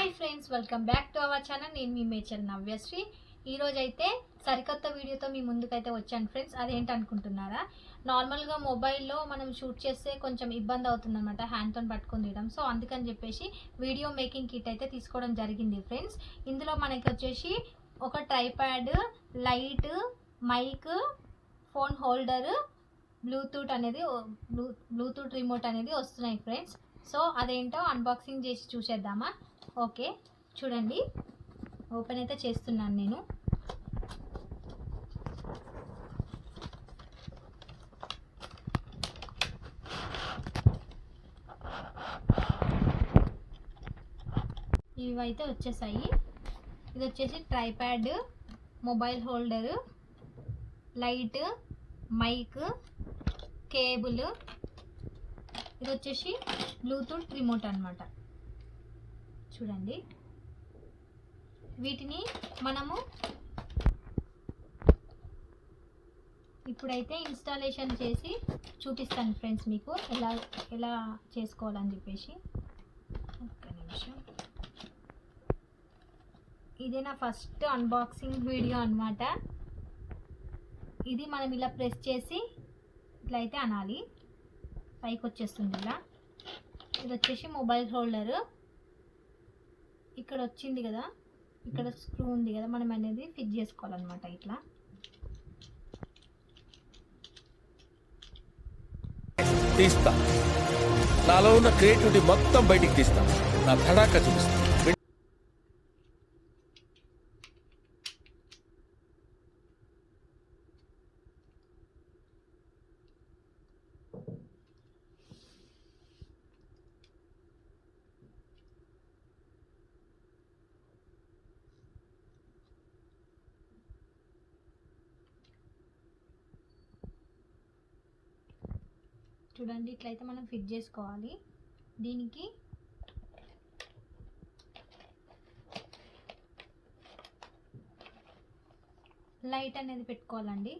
Hi friends, welcome back to our channel. నేను మీ మేచల్ నవ్యశ్రీ. ఈరోజు అయితే సరికొత్త వీడియోతో మీ ముందుకైతే వచ్చాను ఫ్రెండ్స్. అదేంటి అనుకుంటున్నారా? నార్మల్గా మొబైల్లో మనం షూట్ చేస్తే కొంచెం ఇబ్బంది అవుతుంది అనమాట, హ్యాండ్తో పట్టుకొని తీయడం. సో అందుకని చెప్పేసి వీడియో మేకింగ్ కిట్ అయితే తీసుకోవడం జరిగింది ఫ్రెండ్స్. ఇందులో మనకి వచ్చేసి ఒక tripod, light, mic, phone holder, Bluetooth remote అనేది వస్తున్నాయి ఫ్రెండ్స్. సో అదేంటో అన్బాక్సింగ్ చేసి చూసేద్దామా? ఓకే, చూడండి, ఓపెన్ అయితే చేస్తున్నాను నేను. ఇవైతే వచ్చేసాయి. ఇది వచ్చేసి tripod, mobile holder, light, mic, cable, ఇది వచ్చేసి బ్లూటూత్ రిమోట్ అన్నమాట. చూడండి, వీటిని మనము ఇప్పుడైతే ఇన్స్టాలేషన్ చేసి చూపిస్తాను ఫ్రెండ్స్ మీకు ఎలా చేసుకోవాలని చెప్పేసి. ఒక్క నిమిషం. ఇదే నా ఫస్ట్ అన్బాక్సింగ్ వీడియో అన్నమాట. ఇది మనం ఇలా ప్రెస్ చేసి ఇట్లా అయితే అనాలి, పైకి వచ్చేస్తుంది ఇలా. ఇది వచ్చేసి మొబైల్ హోల్డర్. ఇక్కడ వచ్చింది కదా, ఇక్కడ స్క్రూ ఉంది కదా, మనం అనేది ఫిట్ చేసుకోవాలన్నమాట. ఇట్లా తీస్తా, నాలో ఉన్న క్రియేటివిటీ మొత్తం బయటికి తీస్తా, నా తడాక చూపిస్తా. చూడండి, ఇట్లయితే మనం ఫిట్ చేసుకోవాలి. దీనికి లైట్ అనేది పెట్టుకోవాలండి.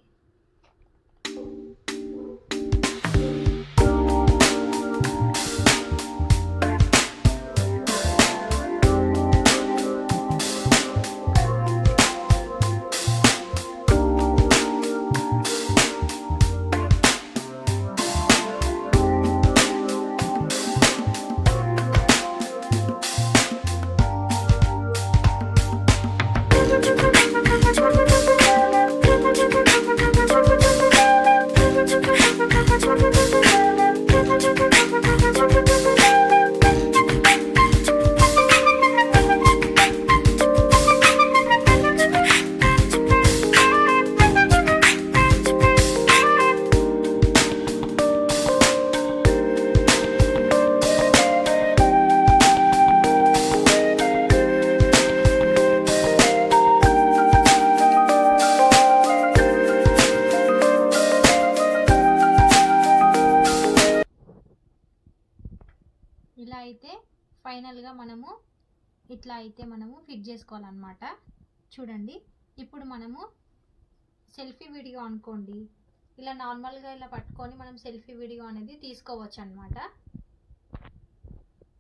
ఇలా అయితే ఫైనల్గా మనము ఇట్లా అయితే మనము ఫిట్ చేసుకోవాలన్నమాట. చూడండి, ఇప్పుడు మనము సెల్ఫీ వీడియో అనుకోండి, ఇలా నార్మల్గా ఇలా పట్టుకొని మనం సెల్ఫీ వీడియో అనేది తీసుకోవచ్చు అన్నమాట.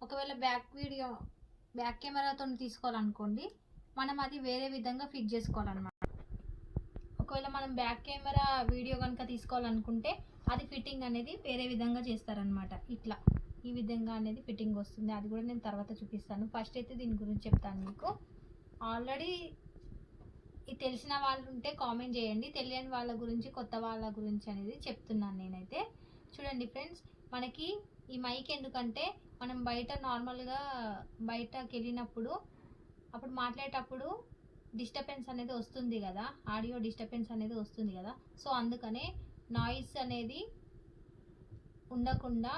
ఒకవేళ బ్యాక్ కెమెరాతో తీసుకోవాలనుకోండి, మనం అది వేరే విధంగా ఫిట్ చేసుకోవాలన్నమాట. ఒకవేళ మనం బ్యాక్ కెమెరా వీడియో కనుక తీసుకోవాలనుకుంటే అది ఫిట్టింగ్ అనేది వేరే విధంగా చేస్తారనమాట. ఇట్లా ఈ విధంగా అనేది ఫిట్టింగ్ వస్తుంది. అది కూడా నేను తర్వాత చూపిస్తాను. ఫస్ట్ అయితే దీని గురించి చెప్తాను మీకు. ఆల్రెడీ ఇది తెలిసిన వాళ్ళు ఉంటే కామెంట్ చేయండి, తెలియని వాళ్ళ గురించి, కొత్త వాళ్ళ గురించి అనేది చెప్తున్నాను నేనైతే. చూడండి ఫ్రెండ్స్, మనకి ఈ మైక్ ఎందుకంటే మనం నార్మల్గా బయటకు వెళ్ళినప్పుడు అప్పుడు మాట్లాడేటప్పుడు డిస్టర్బెన్స్ అనేది వస్తుంది కదా, ఆడియో డిస్టర్బెన్స్ అనేది వస్తుంది కదా. సో అందుకనే నాయిస్ అనేది ఉండకుండా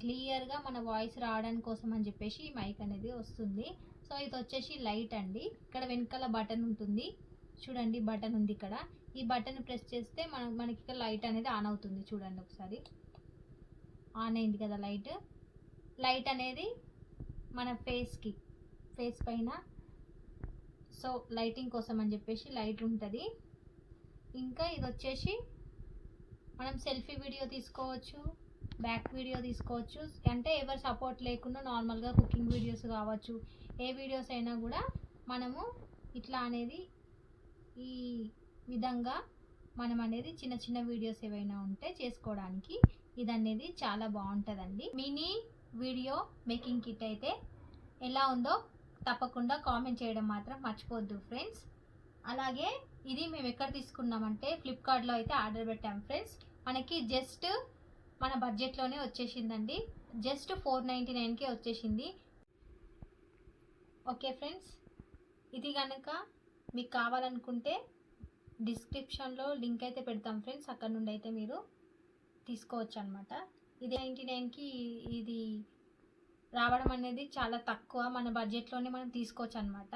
క్లియర్గా మన వాయిస్ రావడానికి కోసం అని చెప్పేసి ఈ మైక్ అనేది వస్తుంది. సో ఇది వచ్చేసి లైట్ అండి. ఇక్కడ వెనకాల బటన్ ఉంటుంది, చూడండి బటన్ ఉంది ఇక్కడ. ఈ బటన్ ప్రెస్ చేస్తే మనకి ఇక్కడ లైట్ అనేది ఆన్ అవుతుంది. చూడండి ఒకసారి, ఆన్ అయింది కదా లైట్ అనేది మన ఫేస్ పైన. సో లైటింగ్ కోసం అని చెప్పేసి లైట్ ఉంటుంది. ఇంకా ఇది వచ్చేసి మనం సెల్ఫీ వీడియో తీసుకోవచ్చు, బ్యాక్ వీడియో తీసుకోవచ్చు. అంటే ఎవరు సపోర్ట్ లేకుండా నార్మల్గా కుకింగ్ వీడియోస్ కావచ్చు, ఏ వీడియోస్ అయినా కూడా మనము ఇట్లా అనేది ఈ విధంగా మనం అనేది చిన్న చిన్న వీడియోస్ ఏవైనా ఉంటే చేసుకోవడానికి ఇది అనేది చాలా బాగుంటుందండి. మినీ వీడియో మేకింగ్ కిట్ అయితే ఎలా ఉందో తప్పకుండా కామెంట్ చేయడం మాత్రం మర్చిపోద్దు ఫ్రెండ్స్. అలాగే ఇది మేము ఎక్కడ తీసుకున్నామంటే ఫ్లిప్కార్ట్లో అయితే ఆర్డర్ పెట్టాం ఫ్రెండ్స్. మనకి జస్ట్ మన బడ్జెట్లోనే వచ్చేసిందండి. జస్ట్ 499కే వచ్చేసింది. ఓకే ఫ్రెండ్స్, ఇది కనుక మీకు కావాలనుకుంటే డిస్క్రిప్షన్లో లింక్ అయితే పెడతాం ఫ్రెండ్స్. అక్కడ నుండి అయితే మీరు తీసుకోవచ్చు అనమాట. ఇది 99కి ఇది రావడం అనేది చాలా తక్కువ, మన బడ్జెట్లోనే మనం తీసుకోవచ్చు అనమాట.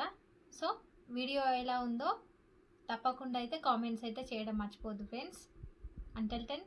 సో వీడియో ఎలా ఉందో తప్పకుండా అయితే కామెంట్స్ అయితే చేయడం మర్చిపోద్దు ఫ్రెండ్స్. Until then